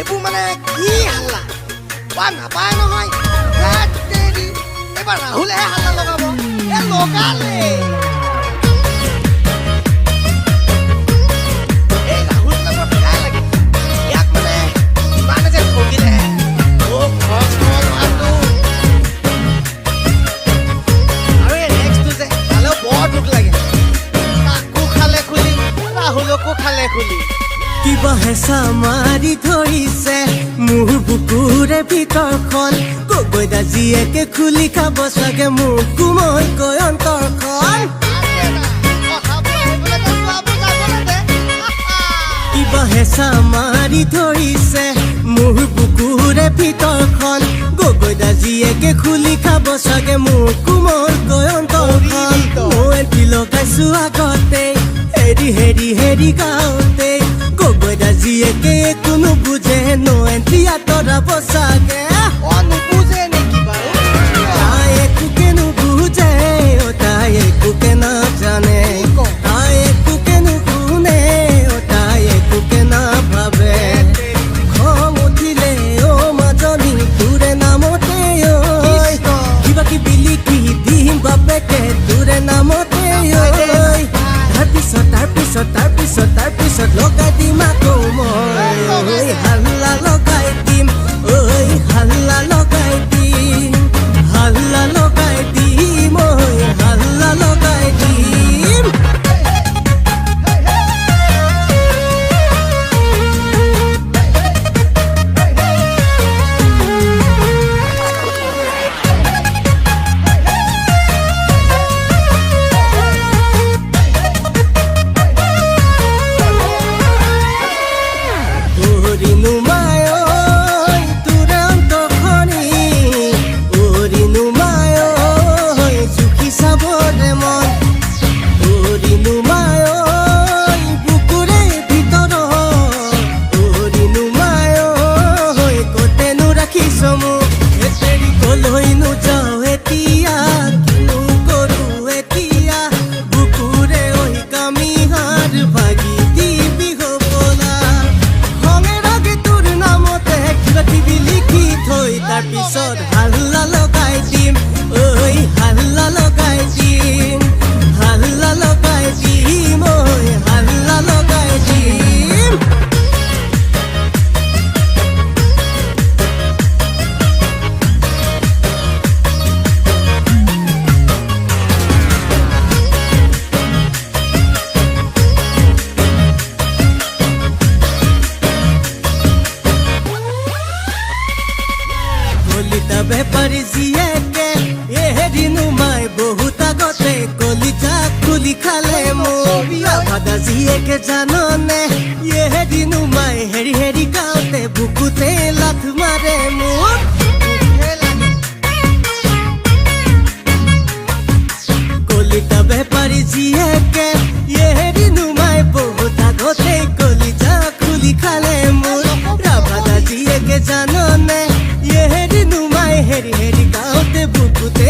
এইবোৰ মানে কি হাল্লা বা নাপায় নহয় এবাৰ ৰাহুলেহে হাল্লা লগাব লগালে কিবা হেঁচা মাৰি ধৰিছে মোৰ বুকুৰে ভিতৰখন গগৈদা জীয়েকে খুলি খাব চাগে মোৰ কোমলকৈ অন্তৰখন কিবা হেঁচা মাৰি ধৰিছে মোৰ বুকুৰে ভিতৰখন গগৈদা জীয়েকে খুলি খাব চাগে মোৰ কোমলকৈ অন্তৰখন মই এটি লগাইছো আগতে হেৰি হেৰি হেৰি গাওঁতে গগৈদা জীয়েকে কোনো বুজে নয়ন্তি আঁতৰাব চাগে নুবুজে নেকি বাৰু তাই একোকে নুবুজে তাই একোকে নাজানে তাই একোকে নুশুনে তাই একোকে নাভাবে খং উঠিলে মাজনী তোৰে নামতে কিবা কিবি লিখি দিম বাপেকে তোৰে নামতে তাৰপিছত লগাই দিম আকৌ মই হাল্লা লগাই দিম ঐ হাল্লা লগাই দিম হাল্লা লগাই দিম ঐ হাল্লা লগাই দিম তাৰপিছত হাল্লা লগাই দিম ঐ হাল্লা লগাই দিম হাল্লা লগাই দিম ঐ হাল্লা লগাই দিম কলিতা বেপাৰী জীয়েকে হেৰি নুমাই বহুত আগতে কলিতা খুলি খালে মোৰ ৰাভাদা জীয়েকে জাননে হেৰি নুমাই হেৰি হেৰি গাওঁতে বুকুতে লাথ মাৰে মোৰ কলিতা বেপাৰী জীয়েকে হেৰি নুমাই বহুত আগতে কলিতা খুলি খালে মোৰ ৰাভাদা জীয়েকে জাননে হেৰি নুমাই হেৰি হেৰি গাওঁতে বুকুতে